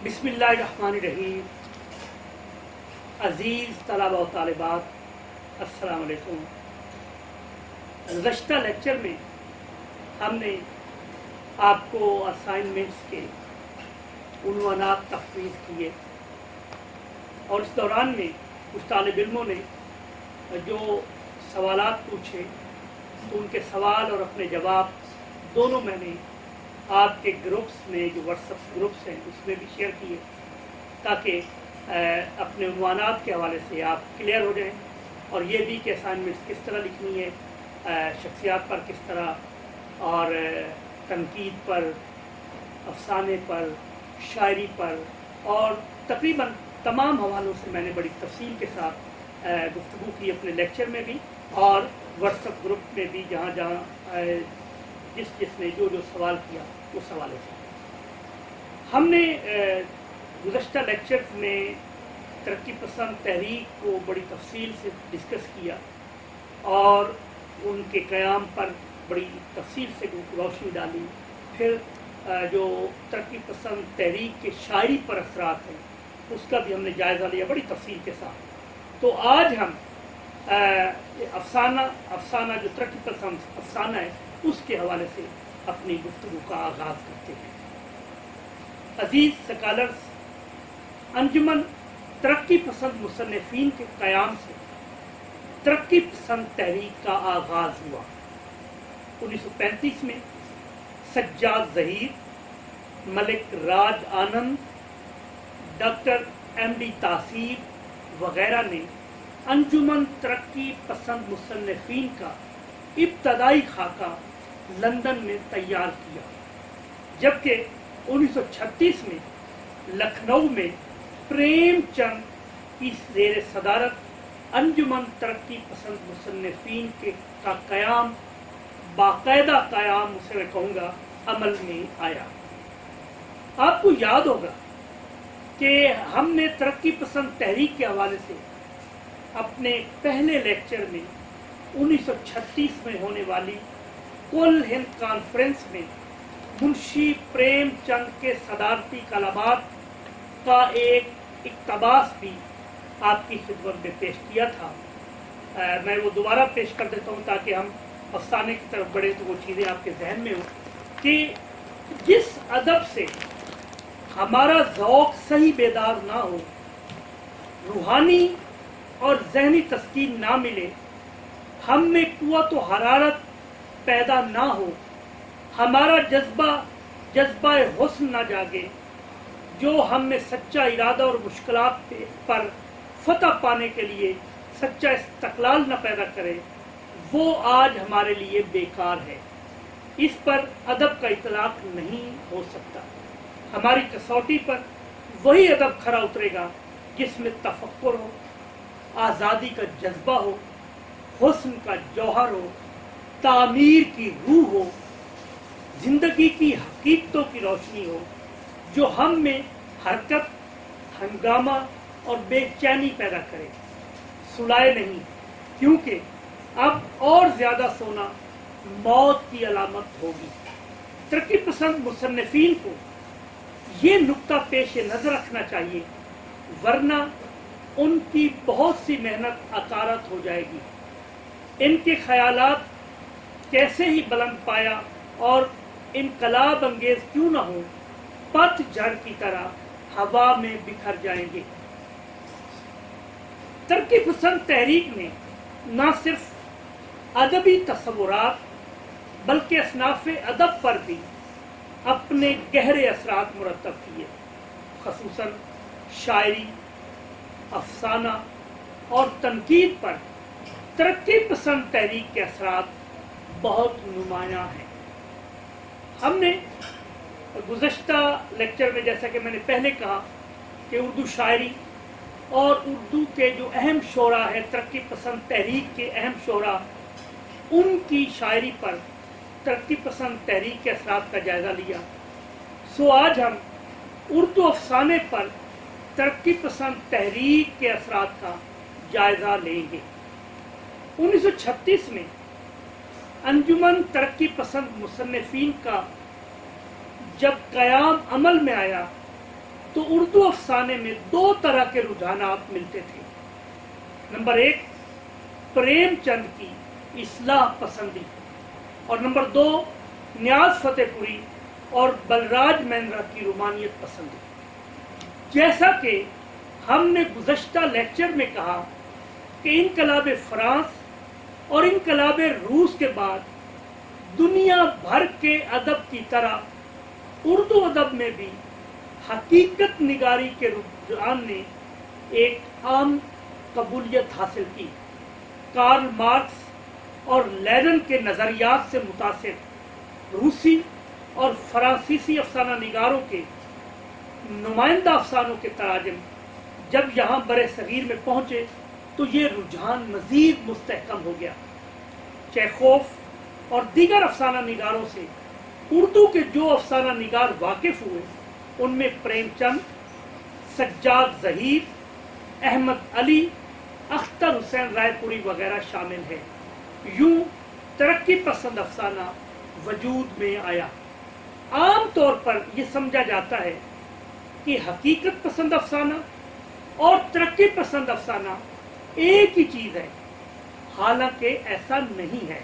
बिस्मिल्लाहिर्रहमानिर्रहीम। अज़ीज़ तलबा व तालिबात, अस्सलाम वालेकुम। गुज़श्ता लेक्चर में हमने आपको असाइनमेंट्स के उन्वानात तफ़वीज़ किए और इस दौरान में कुछ तालिब इल्मों ने जो सवालात पूछे तो उनके सवाल और अपने जवाब दोनों मैंने आपके ग्रुप्स में, जो व्हाट्सएप ग्रुप्स हैं, उसमें भी शेयर किए ताकि अपने उन्वानात के हवाले से आप क्लियर हो जाएं और ये भी कि असाइनमेंट्स किस तरह लिखनी है, शख्सियात पर किस तरह और तनकीद पर, अफसाने पर, शायरी पर और तकरीबन तमाम हवालों से मैंने बड़ी तफसील के साथ गुफ्तगू की अपने लेक्चर में भी और व्हाट्सएप ग्रुप में भी, जहाँ जहाँ जिसने जो सवाल किया उस हवाले से हमने गुज़श्ता लेक्चर्स में तरक्की पसंद तहरीक को बड़ी तफसील से डिस्कस किया और उनके क़याम पर बड़ी तफसील से रोशनी डाली। फिर जो तरक्की पसंद तहरीक के शायरी पर असरात हैं उसका भी हमने जायज़ा लिया बड़ी तफसील के साथ। तो आज हम अफसाना जो तरक्की पसंद अफसाना है उसके हवाले से अपनी गुफ्तगू का आगाज़ करते हैं। अजीज़ स्कॉलर्स, अंजुमन तरक्की पसंद मुसन्निफ़ीन के क़याम से तरक्की पसंद तहरीक का आगाज़ हुआ। 1935 में सज्जाद ज़हीर, मलिक राज आनंद, डॉक्टर MD तासीर वग़ैरह ने अंजुमन तरक्की पसंद मुसन्निफ़ीन का इब्तदाई खाका लंदन में तैयार किया, जबकि 1936 में लखनऊ में प्रेमचंद की ज़ेर सदारत अंजुमन तरक्की पसंद मुसन्निफ़ीन का क़याम, बाकायदा क़याम उसे मैं कहूँगा, अमल में आया। आपको याद होगा कि हमने तरक्की पसंद तहरीक के हवाले से अपने पहले लेक्चर में 1936 में होने वाली कुल हिंद कॉन्फ्रेंस में मुंशी प्रेमचंद के सदारती कलमात का एक इक़्तिबास भी आपकी खिदमत में पेश किया था। मैं वो दोबारा पेश कर देता हूँ ताकि हम अफसाने की तरफ बढ़े तो वो चीज़ें आपके जहन में हो कि जिस अदब से हमारा ज़ौक़ सही बेदार ना हो, रूहानी और ज़हनी तस्कीन ना मिले, हम में क़ुव्वत व हरारत पैदा ना हो, हमारा जज्बा हुस्न ना जागे, जो हम में सच्चा इरादा और मुश्किलात पर फतह पाने के लिए सच्चा इस्तक़लाल न पैदा करे, वो आज हमारे लिए बेकार है। इस पर अदब का इतलाक़ नहीं हो सकता। हमारी कसौटी पर वही अदब खरा उतरेगा जिसमें तफक्कुर हो, आज़ादी का जज्बा हो, हुस्न का जौहर हो, तामीर की रूह हो, ज़िंदगी की हकीकतों की रोशनी हो, जो हम में हरकत, हंगामा और बेचैनी पैदा करे, सुलाए नहीं, क्योंकि अब और ज़्यादा सोना मौत की अलामत होगी। तरक्की पसंद मुसन्निफ़ीन को ये नुक्ता पेश नज़र रखना चाहिए, वरना उनकी बहुत सी मेहनत अकारत हो जाएगी। इनके ख़यालात कैसे ही बुलंद पाया और इनकलाब अंगेज़ क्यों न हो, पतझड़ की तरह हवा में बिखर जाएंगे। तरक्की पसंद तहरीक ने न सिर्फ अदबी तसव्वुरात बल्कि असनाफ़े अदब पर भी अपने गहरे असरात मुरतब किए। ख़ुसूसन शायरी, अफसाना और तनकीद पर तरक्की पसंद तहरीक के असरात बहुत नुमायाँ हैं। हमने गुज़श्ता लेक्चर में, जैसा कि मैंने पहले कहा, कि उर्दू शायरी और उर्दू के जो अहम शोरा हैं, तरक्की पसंद तहरीक के अहम शोरा, उनकी शायरी पर तरक्की पसंद तहरीक के असरात का जायज़ा लिया। सो आज हम उर्दू अफसाने पर तरक्की पसंद तहरीक के असरात का जायज़ा लेंगे। 1936 में अंजुमन तरक्की पसंद मुसन्निफ़ीन का जब क़याम अमल में आया تو اردو افسانے میں دو طرح کے رجحانات ملتے تھے۔ نمبر ایک، پریم چند کی اصلاح پسندی، اور نمبر دو، نیاز فتح پوری اور بلراج مہندرا کی رومانیت پسندی۔ جیسا کہ ہم نے گزشتہ لیکچر میں کہا کہ انقلاب فرانس اور انقلاب روس کے بعد دنیا بھر کے ادب کی طرح اردو ادب میں بھی حقیقت نگاری کے رجحان نے ایک عام قبولیت حاصل کی۔ کارل مارکس اور لیڈن کے نظریات سے متاثر روسی اور فرانسیسی افسانہ نگاروں کے نمائندہ افسانوں کے تراجم جب یہاں بر صغیر میں پہنچے تو یہ رجحان مزید مستحکم ہو گیا۔ چیخوف اور دیگر افسانہ نگاروں سے اردو کے جو افسانہ نگار واقف ہوئے ان میں پریم چند، سجاد ظہیر، احمد علی، اختر حسین رائے پوری وغیرہ شامل ہیں۔ یوں ترقی پسند افسانہ وجود میں آیا۔ عام طور پر یہ سمجھا جاتا ہے کہ حقیقت پسند افسانہ اور ترقی پسند افسانہ ایک ہی چیز ہے، حالانکہ ایسا نہیں ہے۔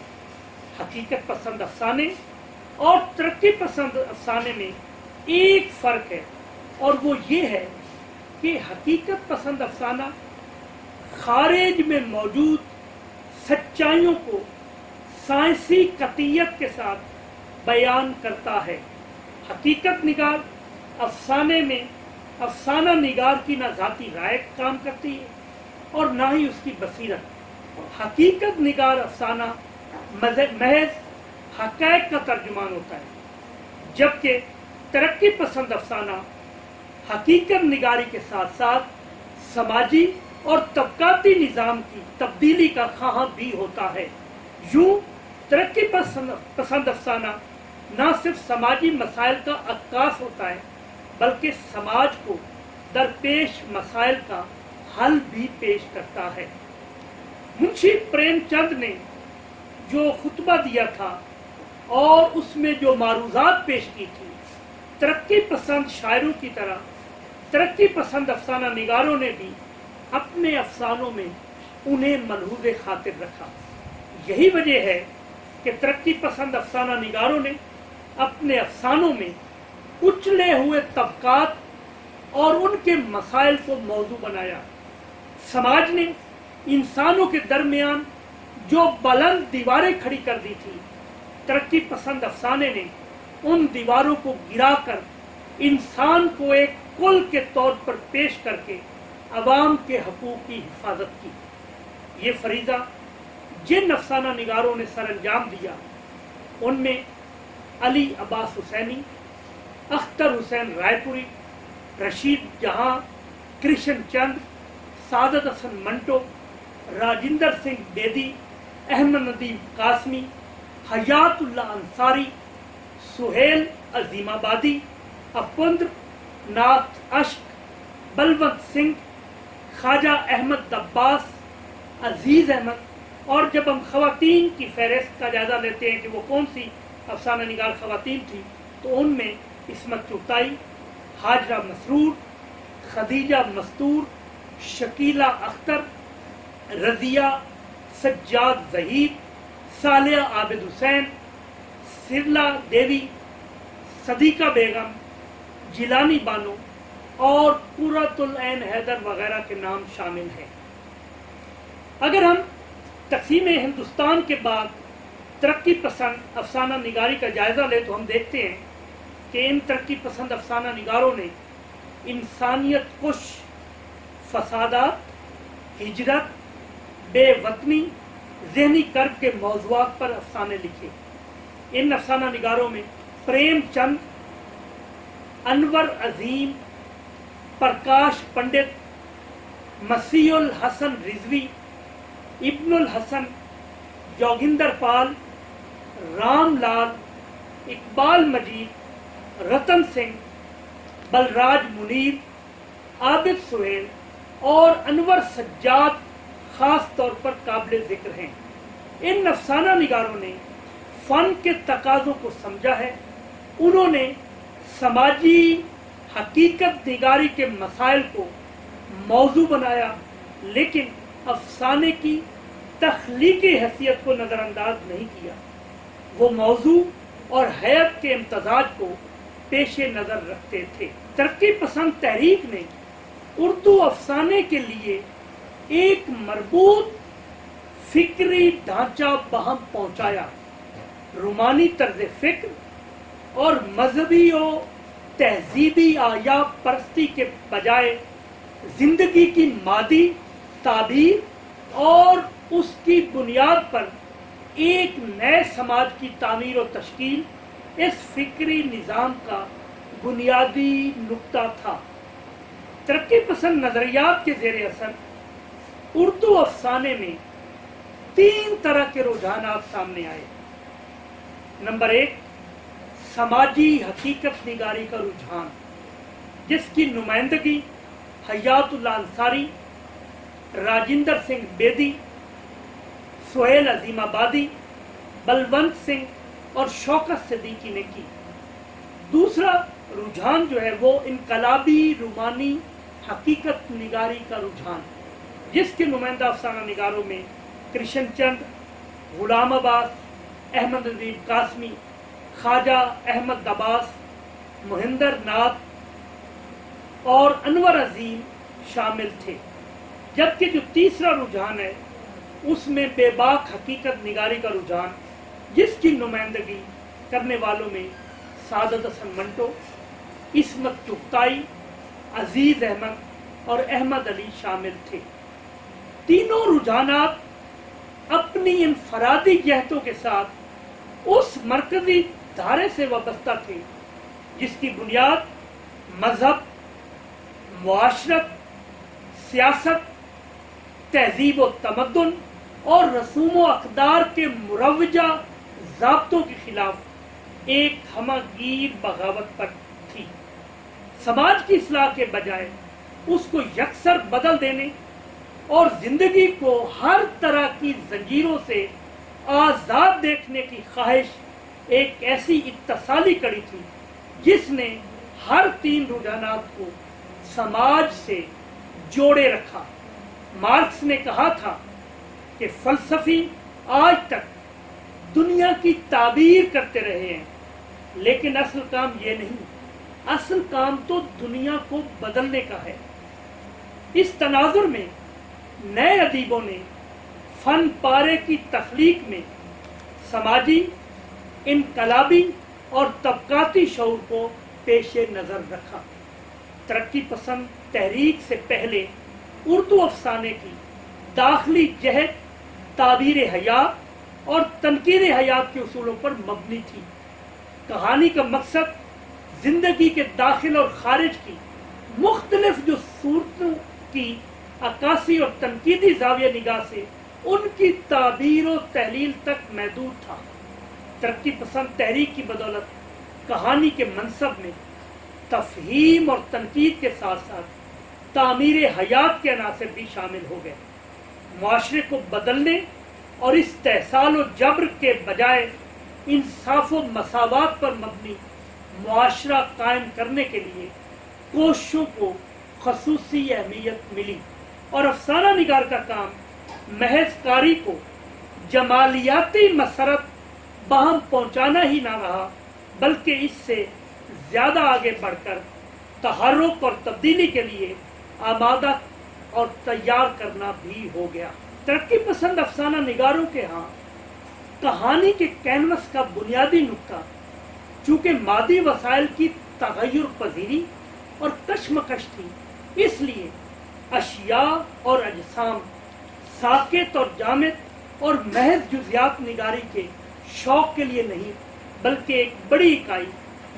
حقیقت پسند افسانے اور ترقی پسند افسانے میں ایک فرق ہے، اور وہ یہ ہے کہ حقیقت پسند افسانہ خارج میں موجود سچائیوں کو سائنسی قطعیت کے ساتھ بیان کرتا ہے۔ حقیقت نگار افسانے میں افسانہ نگار کی نہ ذاتی رائے کام کرتی ہے اور نہ ہی اس کی بصیرت۔ حقیقت نگار افسانہ محض حقائق کا ترجمان ہوتا ہے، جبکہ ترقی پسند افسانہ حقیقت نگاری کے ساتھ ساتھ سماجی اور طبقاتی نظام کی تبدیلی کا خواہاں بھی ہوتا ہے۔ یوں ترقی پسند افسانہ نہ صرف سماجی مسائل کا عکاس ہوتا ہے بلکہ سماج کو درپیش مسائل کا حل بھی پیش کرتا ہے۔ منشی پریم چند نے جو خطبہ دیا تھا اور اس میں جو معروضات پیش کی تھی، ترقی پسند شاعروں کی طرح ترقی پسند افسانہ نگاروں نے بھی اپنے افسانوں میں انہیں ملحوظ خاطر رکھا۔ یہی وجہ ہے کہ ترقی پسند افسانہ نگاروں نے اپنے افسانوں میں کچلے ہوئے طبقات اور ان کے مسائل کو موضوع بنایا۔ سماج نے انسانوں کے درمیان جو بلند دیواریں کھڑی کر دی تھی، ترقی پسند افسانے نے ان دیواروں کو گرا کر انسان کو ایک کل کے طور پر پیش کر کے عوام کے حقوق کی حفاظت کی۔ یہ فریضہ جن افسانہ نگاروں نے سر انجام دیا ان میں علی عباس حسینی، اختر حسین رائے پوری، رشید جہاں، کرشن چند، سعادت حسن منٹو، راجندر سنگھ بیدی، احمد ندیم قاسمی، حیات اللہ انصاری، سہیل عظیم آبادی، اپندر ناتھ اشک، بلونت سنگھ، خواجہ احمد دباس، عزیز احمد۔ اور جب ہم خواتین کی فہرست کا جائزہ لیتے ہیں کہ وہ کون سی افسانہ نگار خواتین تھی، تو ان میں عصمت چغتائی، ہاجرہ مسرور، خدیجہ مستور، شکیلہ اختر، رضیہ، سجاد ظہیر، صالحہ عابد حسین، سرلا دیوی، صدیقہ بیگم، جیلانی بانو اور قرۃ العین حیدر وغیرہ کے نام شامل ہیں۔ اگر ہم تقسیم ہندوستان کے بعد ترقی پسند افسانہ نگاری کا جائزہ لیں تو ہم دیکھتے ہیں کہ ان ترقی پسند افسانہ نگاروں نے انسانیت کش فسادات، ہجرت، بے وطنی، ذہنی کرب کے موضوعات پر افسانے لکھے۔ ان افسانہ نگاروں میں پریم چند، انور عظیم، پرکاش پنڈت، مسیح الحسن رضوی، ابن الحسن، جوگندر پال، رام لال، اقبال مجید، رتن سنگھ، بلراج منیر، عابد سہیل اور انور سجاد خاص طور پر قابل ذکر ہیں۔ ان افسانہ نگاروں نے فن کے تقاضوں کو سمجھا ہے۔ انہوں نے سماجی हकीकत निगारी के मसाइल को मौजू बनाया, लेकिन अफसाने की तख्लीकी हैसियत को नज़रअंदाज नहीं किया। वो मौजू और हैत के इम्तजाज को पेश नज़र रखते थे। तरक्की पसंद तहरीक ने उर्दू अफसाने के लिए एक मरबूत फिक्री ढांचा बहम पहुंचाया। रूमानी तर्ज फिक्र और मजहबी और तहजीबी आयाब परस्ती के बजाय जिंदगी की मादी ताबीर और उसकी बुनियाद पर एक नए समाज की तामीर और तश्कील इस फिक्री निज़ाम का बुनियादी नुक्ता था। तरक्की पसंद नज़रियात के ज़ेर असर उर्दू अफसाने में 3 तरह के रुझानात सामने आए। नंबर 1, समाजी हकीकत निगारी का रुझान, जिसकी नुमाइंदगी हयातुल्लाह अंसारी, राजिंदर सिंह बेदी, सुहेल अजीमाबादी, बलवंत सिंह और शौकत सिद्दीकी ने की। दूसरा रुझान जो है वो इनकलाबी रूमानी हकीकत निगारी का रुझान, जिसके नुमाइंदा अफसाना निगारों में कृष्ण चंद, गुलाम अब्बास, अहमद नदीम कासमी, ख्वाजा अहमद अब्बास, मोहिंदर नाथ और अनवर अजीम शामिल थे। जबकि जो तीसरा रुझान है उसमें बेबाक हकीकत निगारी का रुझान, जिसकी नुमाइंदगी करने वालों में सादत हसन मंटो, इस्मत चुगताई, अजीज अहमद और अहमद अली शामिल थे। तीनों रुझानात अपनी इनफरादी जहतों के साथ उस मरकजी धारे से वाबस्ता थे जिसकी बुनियाद मजहब, मुआशरत, सियासत, तहजीब व तमद्दुन और रसूम व अक़दार के मुरव्वजा ज़ाब्तों के खिलाफ एक हमागीर बगावत पर थी। समाज की इस्लाह के बजाय उसको यकसर बदल देने और जिंदगी को हर तरह की जंजीरों से आज़ाद देखने की ख्वाहिश एक ऐसी इत्तसाली कड़ी थी जिसने हर 3 रुझानात को समाज से जोड़े रखा। मार्क्स ने कहा था कि फलसफी आज तक दुनिया की ताबीर करते रहे हैं, लेकिन असल काम ये नहीं, असल काम तो दुनिया को बदलने का है। इस तनाजुर में नए अदीबों ने फन पारे की तख्लीक में समाजी, इनकलाबी और तबकाती शऊर को पेश नज़र रखा। तरक्की पसंद तहरीक से पहले उर्दू अफसाने की दाखिली जहद ताबीर हयात और तनकीर हयात के उसूलों पर मबनी थी। कहानी का मकसद जिंदगी के दाखिल और खारिज की मुख्तलिफ जो सूरतों की अक्कासी और तनकीदी ज़ाविया निगाह से उनकी ताबीर और तहलील तक महदूद था। तरक्की पसंद तहरीक की बदौलत कहानी के मनसब में तफहीम और तनकीद के साथ साथ तामीर हयात के अनासर भी शामिल हो गए। मुआशरे को बदलने और इस तहसाल व जबर के बजाय इंसाफ व मसावात पर मबनी मुआशरा कायम करने के लिए कोशिशों को खसूसी अहमियत मिली और अफसाना निगार का काम महज कारी को जमालियाती मसरत बहम पहुँचाना ही ना रहा, बल्कि इससे ज़्यादा आगे बढ़कर तहर्रुक और तब्दीली के लिए आमादा और तैयार करना भी हो गया। तरक्की पसंद अफसाना निगारों के यहाँ कहानी के कैनवस का बुनियादी नुक्ता चूँकि मादी वसाइल की तगय्युर पजीरी और कशमकश थी, इसलिए अशिया और अजसाम, साकेत और जामिद और महज जुज़ियात निगारी के शौक के लिए नहीं, बल्कि एक बड़ी इकाई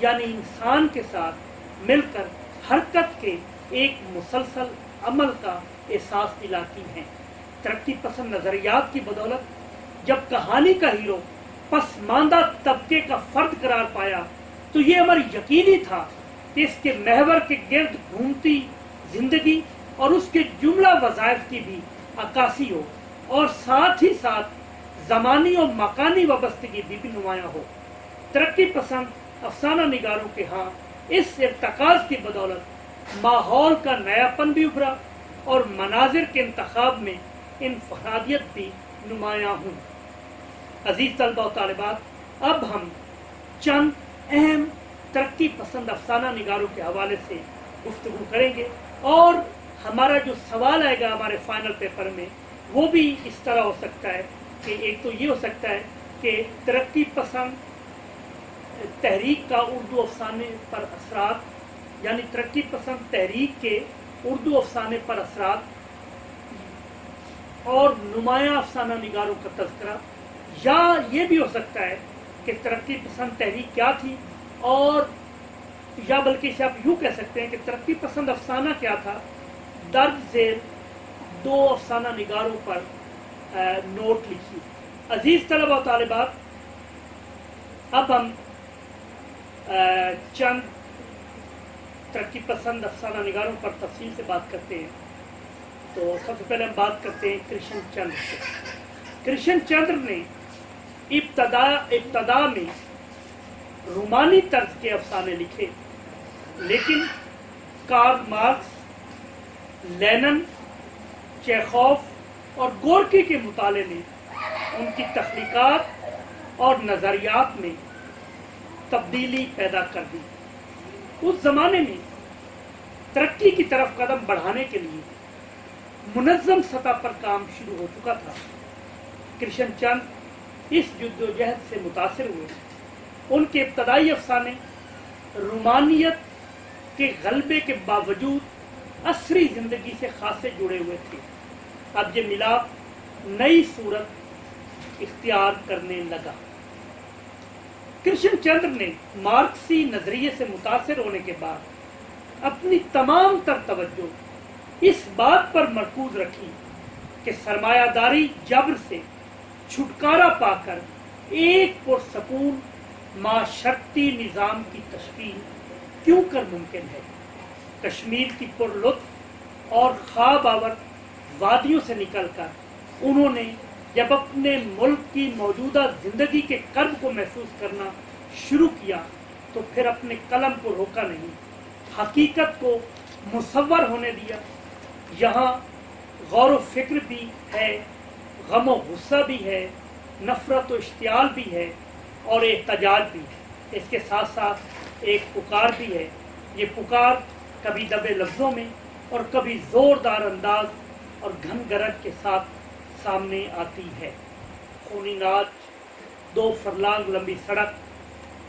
यानी इंसान के साथ मिलकर हरकत के एक मुसलसल अमल का एहसास दिलाती हैं। तरक्की पसंद नज़रियात की बदौलत जब कहानी का हीरो पसमानदा तबके का फर्द करार पाया तो ये अमर यकीनी था कि इसके महवर के गिर्द घूमती जिंदगी और उसके जुमला वज़ाइफ की भी अक्कासी हो और साथ ही साथ ज़मानी और मकानी वाबस्तगी भी नुमायाँ हो। तरक्की पसंद अफसाना निगारों के यहाँ इस इर्तकाज की बदौलत माहौल का नयापन भी उभरा और मनाजिर के इंतखाब में इनफरादियत भी नुमायां हुई। अजीज तलबा और तालिबात, अब हम चंद अहम तरक्की पसंद अफसाना निगारों के हवाले से गुफ्तगू करेंगे और हमारा जो सवाल आएगा हमारे फाइनल पेपर में वो भी इस तरह हो सकता है कि एक तो ये हो सकता है कि तरक्की पसंद तहरीक का उर्दू अफसाने पर असरात, यानी तरक्की पसंद तहरीक के उर्दू अफसाने पर असरात और नुमायां अफसाना निगारों का तज़किरा, या ये भी हो सकता है कि तरक्की पसंद तहरीक क्या थी, और या बल्कि इसे आप यूँ कह सकते हैं कि तरक्की पसंद अफसाना क्या था, दर्ज झेल दो अफसाना निगारों पर नोट लिखी। अजीज़ तलबा और तालिबात, अब हम चंद तरक्की पसंद अफसाना निगारों पर तफसील से बात करते हैं। तो सबसे पहले हम बात करते हैं कृष्ण चंद्र से। कृष्ण चंद्र ने इब्तदा में रोमानी तर्ज के अफसाने लिखे, लेकिन कार्ल मार्क्स, लेनिन, चेखोव और गोर्की के मुताले ने उनकी तख्लीकात और नज़रियात में तब्दीली पैदा कर दी। उस जमाने में तरक्की की तरफ कदम बढ़ाने के लिए मुनज़्ज़म सतह पर काम शुरू हो चुका था। कृष्ण चंद्र इस जद्दोजहद से मुतासिर हुए। उनके इब्तदाई अफसाने रोमानियत के गलबे के बावजूद असरी जिंदगी से खासे जुड़े हुए थे। अब ये मिलाप नई सूरत इख्तियार करने लगा। कृष्ण चंद्र ने मार्क्सी नजरिए से मुतासिर होने के बाद अपनी तमाम तर तवज्जो इस बात पर मरकूज रखी कि सरमायादारी जबर से छुटकारा पाकर एक पुरसकून माशरती निज़ाम की तश्कील क्यों कर मुमकिन है। कश्मीर की पुरलुत्फ और ख्वाब आवर वादियों से निकलकर उन्होंने जब अपने मुल्क की मौजूदा जिंदगी के कर्ब को महसूस करना शुरू किया तो फिर अपने कलम को रोका नहीं, हकीकत को मुसव्वर होने दिया। यहाँ गौर व फिक्र भी है, गम व गुस्सा भी है, नफरत व इश्तियाल भी है और एहतजाज भी है। इसके साथ साथ एक पुकार भी है। ये पुकार कभी दबे लफ्ज़ों में और कभी ज़ोरदार अंदाज और घन गरज के साथ सामने आती है। खूनी नाच, 2 फरलांग लंबी सड़क,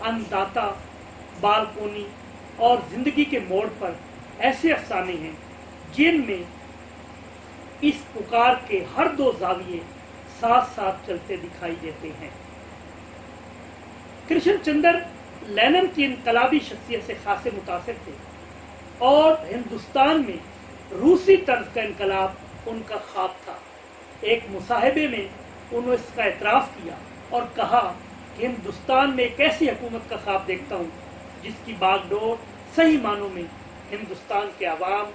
अन्नदाता, बालकोनी और जिंदगी के मोड़ पर ऐसे अफसाने हैं जिनमें इस पुकार के हर 2 जाविये साथ साथ चलते दिखाई देते हैं। कृष्ण चंद्र लेनिन की इनकलाबी शख्सियत से खासे मुतासिर थे और हिंदुस्तान में रूसी तर्ज का इनकलाब उनका ख्वाब था। एक मुसाहिबे में उन्होंने इसका एतराफ़ किया और कहा कि हिंदुस्तान में एक ऐसी हुकूमत का ख्वाब देखता हूँ जिसकी बागडोर सही मानों में हिंदुस्तान के अवाम,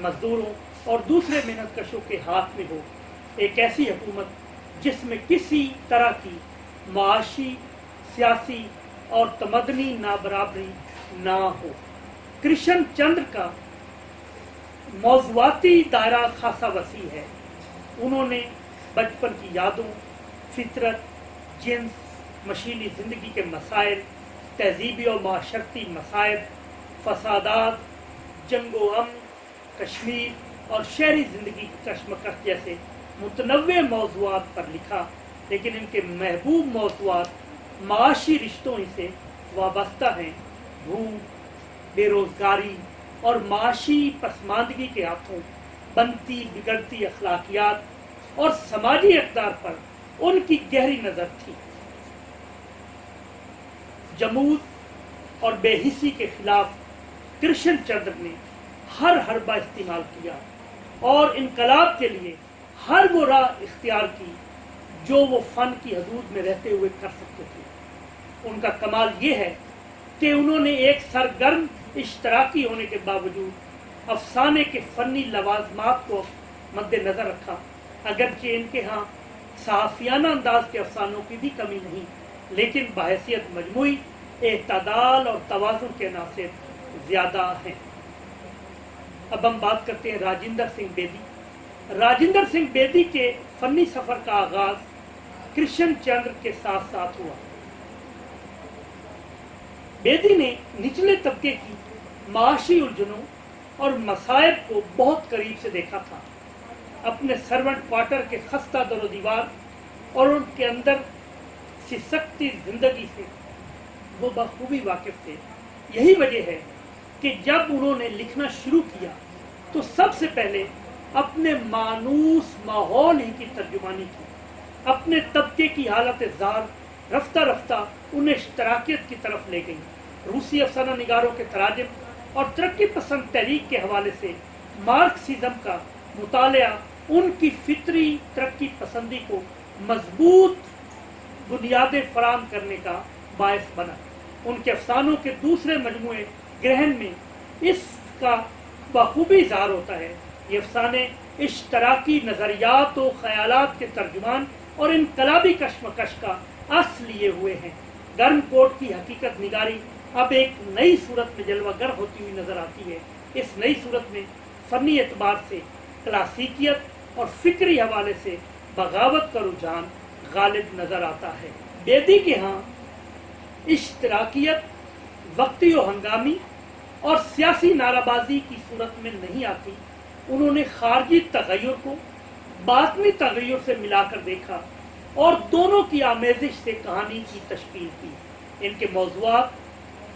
मजदूरों और दूसरे मेहनतकशों के हाथ में हो। एक ऐसी हुकूमत जिसमें किसी तरह की माशी, सियासी और तमदनी नाबराबरी ना हो। कृष्ण चंद्र का मौज़ूआती दायरा खासा वसी है। उन्होंने बचपन की यादों, फितरत, जिन्स, मशीनी ज़िंदगी के मसाइल, तहजीबी और माशरती मसाइब, फसादात, जंगो अमन, कश्मीर और शहरी ज़िंदगी की कश्मकश जैसे मुतनव्वे मौज़ूआत पर लिखा, लेकिन इनके महबूब मौज़ूआत माशी रिश्तों ही से वाबस्ता हैं। भूख, बेरोज़गारी और माशी पसमानदगी के हाथों बनती बिगड़ती अखलाकियात और समाजी इक़दार पर उनकी गहरी नज़र थी। जमूद और बेहिसी के खिलाफ कृष्ण चंद्र ने हर हरबा इस्तेमाल किया और इनकलाब के लिए हर वो राह इख्तियार की जो वो फ़न की हदूद में रहते हुए कर सकते थे। उनका कमाल ये है कि उन्होंने एक सरगर्म इश्तराकी होने के बावजूद अफसाने के फ़नी लवाज़मात को मद्देनज़र रखा। अगरचे इनके यहाँ सहाफ़ियाना अंदाज के अफसानों की भी कमी नहीं, लेकिन बहैसियत मजमूई एतदाल और तवाज़ुन के नासिर ज़्यादा हैं। अब हम बात करते हैं राजिंदर सिंह बेदी। राजिंदर सिंह बेदी के फनी सफ़र का आगाज़ कृष्ण चंद्र के साथ साथ हुआ। बेदी ने निचले तबके की माशी उलझनों और मसाइब को बहुत करीब से देखा था। अपने सर्वेंट क्वार्टर के खस्ता दरो दीवार और उनके अंदर सिसकती जिंदगी से वो बखूबी वाकिफ थे। यही वजह है कि जब उन्होंने लिखना शुरू किया तो सबसे पहले अपने मानूस माहौल ही की तर्जुमानी की। अपने तबके की हालत ज़ार रफ्ता रफ्ता उन्हें इश्तराकियत की तरफ ले गई। रूसी अफसाना निगारों के तराजिम और तरक्की पसंद तहरीक के हवाले से मार्क्सिज्म का मुतालिया उनकी फितरी तरक्की पसंदी को मजबूत बुनियादें फराहम करने का बायस बना। उनके अफसानों के दूसरे मजमूए ग्रहण में इसका बखूबी इज़हार होता है। ये अफसाने इश्तराकी नज़रियात और ख़यालात के तर्जुमान और इनकलाबी कश्मकश का अस लिए हुए हैं। गर्म कोट की हकीकत निगारी अब एक नई सूरत में जलवागर होती हुई नजर आती है। इस नई सूरत में फनी एतबार से क्लासिकियत और फिक्री हवाले से बगावत का रुझान गालिब नजर आता है। बेदी के यहाँ इश्तराकियत वक्ती और हंगामी और सियासी नाराबाजी की सूरत में नहीं आती। उन्होंने खारजी तगय्युर को बातनी तगय्युर से मिलाकर देखा और दोनों की आमेजिश से कहानी की तश्कील की। इनके मौज़ूआत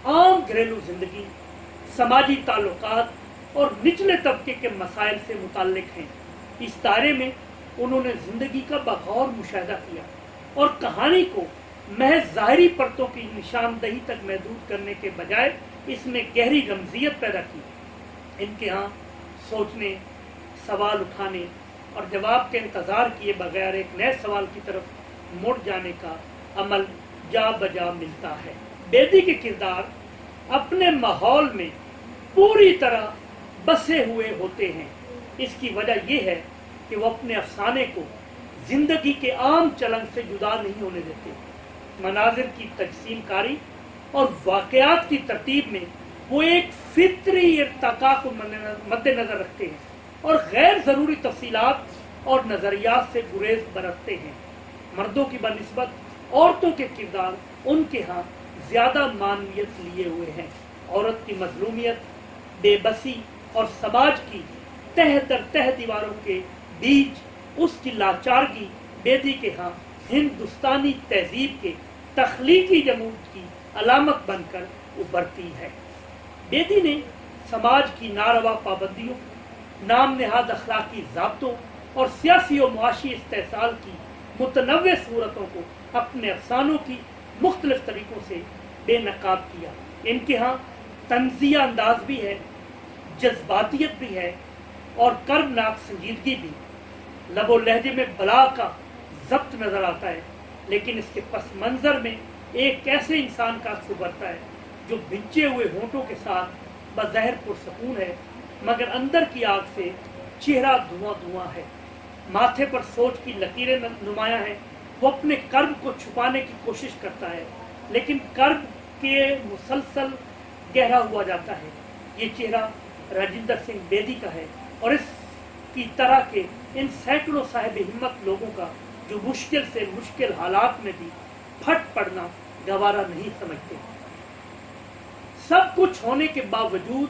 आम घरेलू जिंदगी, समाजी ताल्लुकात और निचले तबके के मसाइल से मुताल्लिक हैं। इस दायरे में उन्होंने जिंदगी का बगौर मुशाहिदा किया और कहानी को महज ज़ाहिरी परतों की निशानदही तक महदूद करने के बजाय इसमें गहरी रमजियत पैदा की। इनके यहाँ सोचने, सवाल उठाने और जवाब के इंतज़ार किए बगैर एक नए सवाल की तरफ मुड़ जाने का अमल जा बजा मिलता है। बेदी के किरदार अपने माहौल में पूरी तरह बसे हुए होते हैं। इसकी वजह यह है कि वो अपने अफसाने को जिंदगी के आम चलन से जुदा नहीं होने देते। मनाजिर की तजसीम कारी और वाक़यात की तरतीब में वो एक फितरी इर्तका को मद्देनजर रखते हैं और गैर ज़रूरी तफसीलात और नज़रियात से गुरेज बरतते हैं। मर्दों की बनिस्बत औरतों के किरदार उनके यहाँ ज़्यादा मानवियत लिए हुए हैं। औरत की मजलूमियत, बेबसी और समाज की तह दर तह दीवारों के बीच उसकी लाचारगी बेदी के यहाँ हिंदुस्तानी तहजीब के तख्लीकी जमूद की अलामत बनकर उभरती है। बेदी ने समाज की नारवा पाबंदियों, नाम नहाद अखलाकी ज़ाब्तों और सियासी और मुआशी इस्तेहसाल की मुतनव्वे सूरतों को अपने अफसानों की मुख्तलिफ तरीक़ों से बेनकाब किया। इनके यहाँ तंज़िया अंदाज भी है, जज्बातियत भी है और कर्बनाक संजीदगी भी। लबो लहजे में बला का ज़ब्त नज़र आता है, लेकिन इसके पस मंज़र में एक ऐसे इंसान का अक्स उभरता है जो भिंचे हुए होंठों के साथ बज़ाहिर पुरसकून है, मगर अंदर की आग से चेहरा धुआं धुआं है। माथे पर सोच की लकीरें नुमायां हैं। वो अपने कर्ब को छुपाने की कोशिश करता है, लेकिन कर्ब के मुसलसल गहरा हुआ जाता है। ये चेहरा राजिंदर सिंह बेदी का है और इसकी तरह के इन सैकड़ों साहिब हिम्मत लोगों का जो मुश्किल से मुश्किल हालात में भी फट पड़ना गवारा नहीं समझते। सब कुछ होने के बावजूद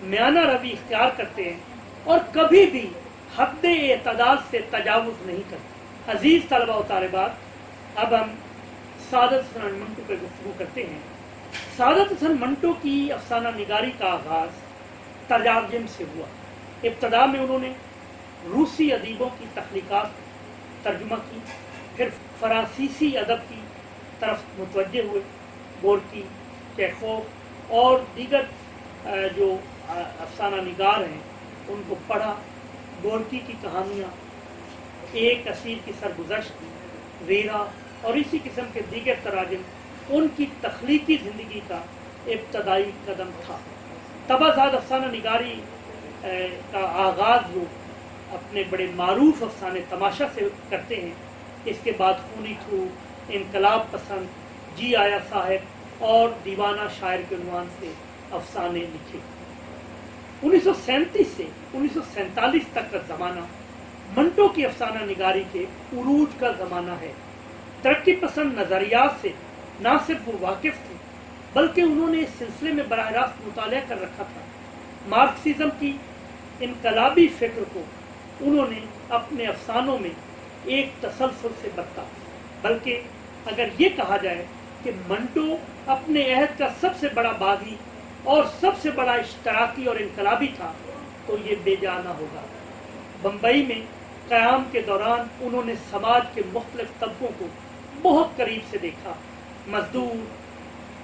म्याना रवि इख्तियार करते हैं और कभी भी हद एतदाल से तजावुज़ नहीं करते। अजीज़ तलबा और तालिबात, अब हम सादत हसन मंटो पर गुफ्तगू करते हैं। सादत हसन मंटो की अफसाना निगारी का आगाज़ तर्जुम से हुआ। इब्तदा में उन्होंने रूसी अदीबों की तख्लीक़ात तर्जुमा की, फिर फ़रांसीसी अदब की तरफ मुतवज्जे हुए। गोरकी, चेखोव और दीगर जो अफसाना निगार हैं उनको पढ़ा। गोरकी की कहानियाँ, एक असीर की सरगुज़श्त, वीरा और इसी किस्म के दीगर तराजिम उनकी तख्लीकी ज़िंदगी का इब्तदाई कदम था। तबाज़ाद अफसाना निगारी का आगाज़ वो अपने बड़े मारूफ अफसाने तमाशा से करते हैं। इसके बाद खूनी थू, इनकलाब पसंद, जी आया साहब और दीवाना शायर के उन्वान से अफसाने लिखे। 1937 से 1947 तक का ज़माना मंटो की अफसाना निगारी के उरूज का ज़माना है। तरक्की पसंद नज़रियात से न सिर्फ वो वाकिफ़ थे, बल्कि उन्होंने इस सिलसिले में बराह रास्त मुताला कर रखा था। मार्क्सिज्म की इनकलाबी फ़िक्र को उन्होंने अपने अफसानों में एक तसलसल से बरता। बल्कि अगर ये कहा जाए कि मंटो अपने अहद का सबसे बड़ा बागी और सबसे बड़ा इश्तराकी और इनकलाबी था, तो ये बेजाना होगा। बम्बई में क़याम के दौरान उन्होंने समाज के मुख्तलिफ तबकों को बहुत करीब से देखा। मजदूर,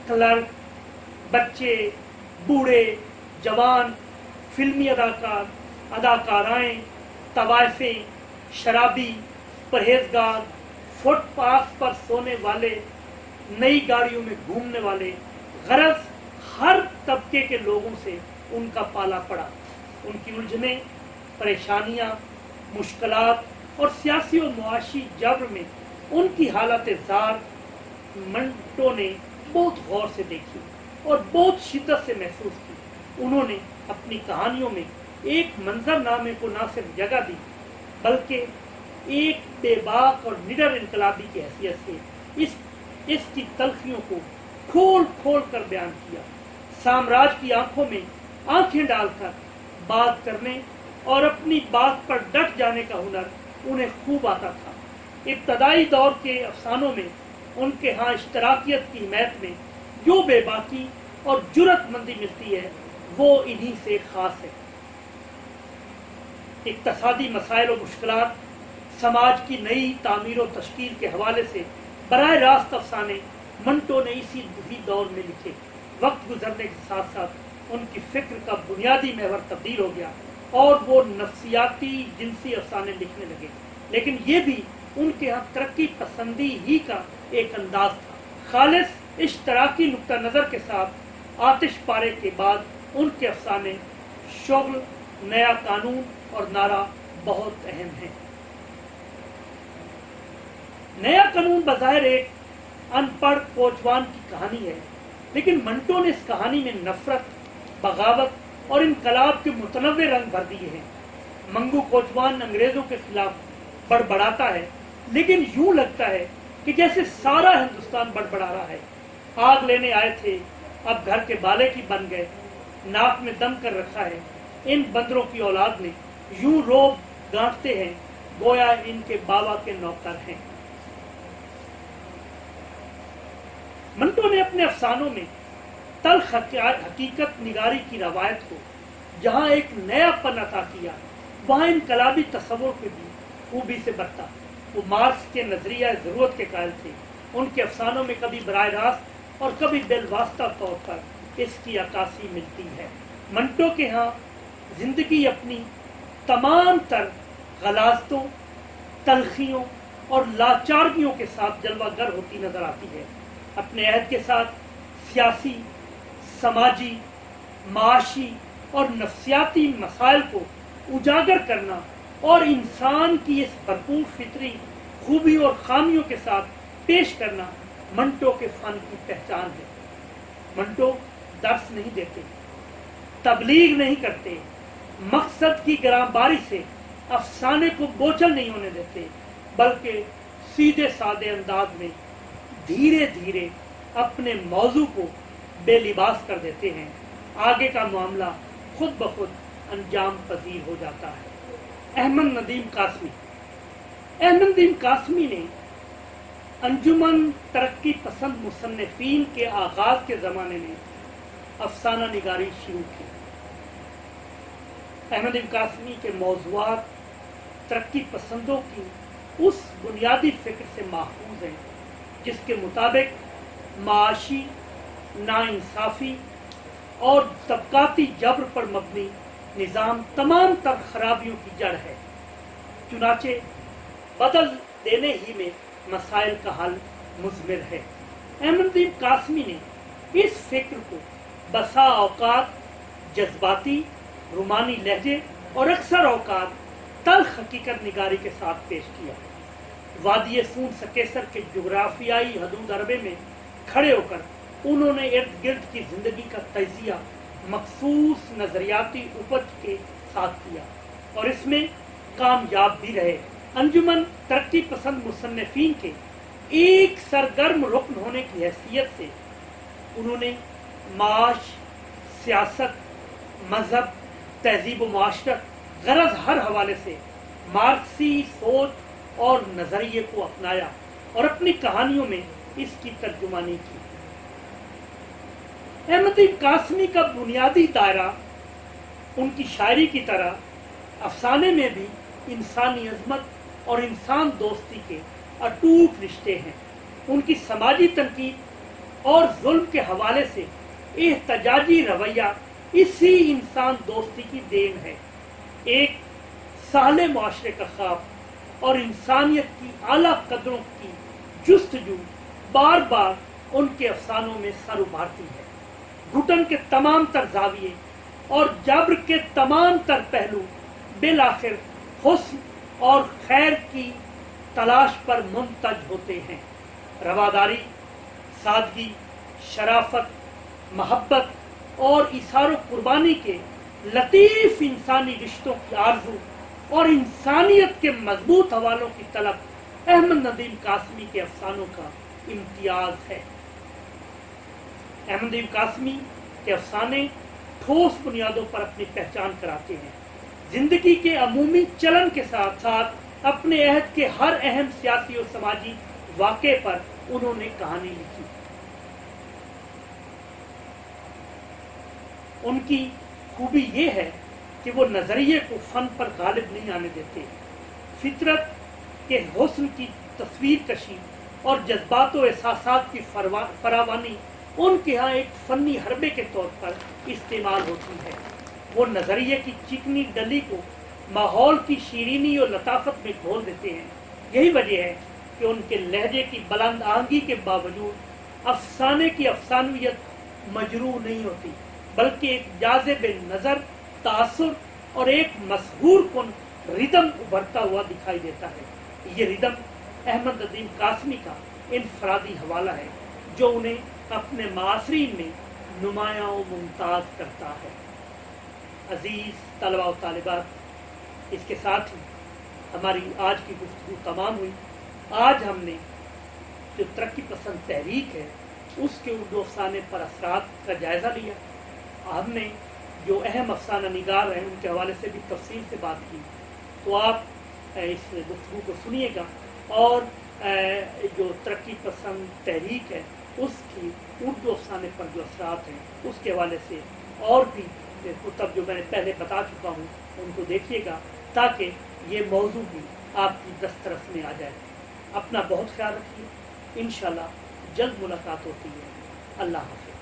क्लर्क, बच्चे, बूढ़े, जवान, फिल्मी अदाकार, अदाकाराएँ, तवाइफें, शराबी, परहेजगार, फुटपाथ पर सोने वाले, नई गाड़ियों में घूमने वाले, गरज हर तबके के लोगों से उनका पाला पड़ा। उनकी उलझने, परेशानियां, मुश्किलात और सियासी और मुआशी जबर में उनकी हालत ज़ार मंटो ने बहुत गौर से देखी और बहुत शिद्दत से महसूस की। उन्होंने अपनी कहानियों में एक मंजरनामे को न सिर्फ जगह दी, बल्कि एक बेबाक और निडर इनकलाबी की हैसियत से इसकी तलखियों को खोल खोल कर बयान किया। साम्राज्य की आंखों में आंखें डालकर बात करने और अपनी बात पर डट जाने का हुनर उन्हें खूब आता था। इब्तदाई दौर के अफसानों में उनके यहाँ इश्तराकियत की हिमायत में जो बेबाकी और जुर्रतमंदी मिलती है, वो इन्हीं से खास है। इक्तसादी मसाइल और मुश्किलात, समाज की नई तामीर और तश्कील के हवाले से बराह रास्त अफसाने मंटो ने इसी दौर में लिखे। वक्त गुजरने के साथ साथ उनकी फ़िक्र का बुनियादी महवर तब्दील हो गया और वो नफ्सियाती जिनसी अफसाने लिखने लगे। लेकिन ये भी उनके यहाँ तरक्की पसंदी ही का एक अंदाज था। खालिस इश्तराकी नुक्ता नज़र के साथ आतिश पारे के बाद उनके अफसाने शुगल, नया कानून और नारा बहुत अहम हैं। नया कानून बज़ाहिर एक अनपढ़ कोचवान की कहानी है, लेकिन मंटो ने इस कहानी में नफरत, बगावत और इनकलाब के मुतनव्वे रंग भर दिए हैं। मंगू कोचवान अंग्रेजों के खिलाफ बड़बड़ाता है, लेकिन यूं लगता है कि जैसे सारा हिंदुस्तान बड़बड़ा रहा है। आग लेने आए थे, अब घर के बाले की बन गए, नाक में दम कर रखा है। इन बंदरों की औलाद ने यूं रोब गांठते हैं गोया इनके बाबा के नौकर हैं। मंटो ने अपने अफसानों में तल्ख हकीकत निगारी की रवायत को जहाँ एक नयापन अता किया, वहाँ इनकलाबी तस्वुर को भी खूबी से बरता। वो मार्क्स के नजरिया ज़रूरत के कायल थे। उनके अफसानों में कभी बराह रास्त और कभी बिलवास्ता तौर पर इसकी अक्कासी मिलती है। मंटो के यहाँ जिंदगी अपनी तमाम तर गलाजतों, तलखियों और लाचारगियों के साथ जलवागर होती नजर आती है। अपने अहद के साथ सियासी, समाजी, माशी और नफ्सियाती मसाइल को उजागर करना और इंसान की इस भरपूर फितरी खूबी और खामियों के साथ पेश करना मंटो के फन की पहचान है। मंटो दर्स नहीं देते, तबलीग नहीं करते, मकसद की गिरामबारी से अफसाने को बोझल नहीं होने देते, बल्कि सीधे सादे अंदाज में धीरे धीरे अपने मौजू को बेलिबास कर देते हैं। आगे का मामला खुद ब खुद अंजाम पजीर हो जाता है। अहमद नदीम कासमी ने अंजुमन तरक्की पसंद मुसन्निफीन के आगाज के ज़माने में अफसाना निगारी शुरू की। अहमद कासमी के मौज़ूआत तरक्की पसंदों की उस बुनियादी फ़िक्र से माहफूज हैं जिसके मुताबिक माशी, नाइंसाफ़ी और तबकाती जबर पर मबनी निज़ाम तमाम तर खराबियों की जड़ है। चुनाचे बदल देने ही में मसाइल का हल मुज़मिर है। अहमद कासमी ने इस फिक्र को बसा औकात जज्बाती, रुमानी लहजे और अक्सर औकात तल्ख हकीकत निगारी के साथ पेश किया। वादी सून सकेसर के जुग्राफियाई हदूद अरबे में खड़े होकर उन्होंने इर्द गिर्द की जिंदगी का तजिया मखसूस नजरियाती उपज के साथ किया और इसमें कामयाब भी रहे। अंजुमन तरक्की पसंद मुसन्निफीन के एक सरगर्म रुकन होने की हैसियत से उन्होंने माश, सियासत, मजहब, तहजीब व माशरत गरज हर हवाले से मार्क्सी सोच और नजरिए को अपनाया और अपनी कहानियों में इसकी तर्जुमानी की। अहमदीन कासमी का बुनियादी दायरा उनकी शायरी की तरह अफसाने में भी इंसानी अजमत और इंसान दोस्ती के अटूट रिश्ते हैं। उनकी समाजी तनकीद और जुल्म के हवाले से एहतजाजी रवैया इसी इंसान दोस्ती की देन है। एक साले मुआशरे का ख्वाब और इंसानियत की आला कदरों की जुस्तजू बार बार उनके अफसानों में सर उभारती है। घुटन के तमाम तर जाविये और जब्र के तमाम तर पहलू बिलाखिर हुस्न और खैर की तलाश पर मुंतज होते हैं। रवादारी, सादगी, शराफत, मोहब्बत और इशारो कुर्बानी के लतीफ़ इंसानी रिश्तों की आरजू और इंसानियत के मजबूत हवालों की तलब अहमद नदीम कासमी के अफसानों का इम्तियाज है। अहमद नदीम कासमी के अफसाने ठोस बुनियादों पर अपनी पहचान कराते हैं। जिंदगी के अमूमी चलन के साथ साथ अपने अहद के हर अहम सियासी और समाजी वाक़े पर उन्होंने कहानी लिखी। उनकी खूबी ये है कि वो नज़रिए को फ़न पर गालिब नहीं आने देते। फितरत के हुस्न की तस्वीर कशी और जज्बात व एहसासात की फरावानी उनके यहाँ एक फ़नी हरबे के तौर पर इस्तेमाल होती है। वो नज़रिए की चिकनी डली को माहौल की शीरीनी और लताफत में घोल देते हैं। यही वजह है कि उनके लहजे की बुलंद आहंगी के बावजूद अफसाने की अफसानवियत मजरूह नहीं होती, बल्कि एक जाज़िब नज़र, तासुर और एक मशहूर कुन रिदम उभरता हुआ दिखाई देता है। ये रिदम अहमद नदीम कासमी का इनफरादी हवाला है जो उन्हें अपने मासरीन में नुमायां व मुमताज़ करता है। अजीज़ तलबा व तालिबात, इसके साथ ही हमारी आज की गुफ्तगू तमाम हुई। आज हमने जो तरक्की पसंद तहरीक है उसके उर्दू अफसाने पर असरात का जायज़ा लिया। हमने जो अहम अफसाना निगार हैं उनके हवाले से भी तफसील से बात की। तो आप इस गुफ्तगू को सुनिएगा और जो तरक्की पसंद तहरीक है उसकी उर्दू अफसाने पर जो असरात हैं उसके हवाले से और भी कुतब जो मैंने पहले बता चुका हूँ उनको देखिएगा ताकि ये मौजू भी आपकी दस्तरस में आ जाए। अपना बहुत ख्याल रखिए। इंशाल्लाह जल्द मुलाकात होती है। अल्लाह हाफ़िज़।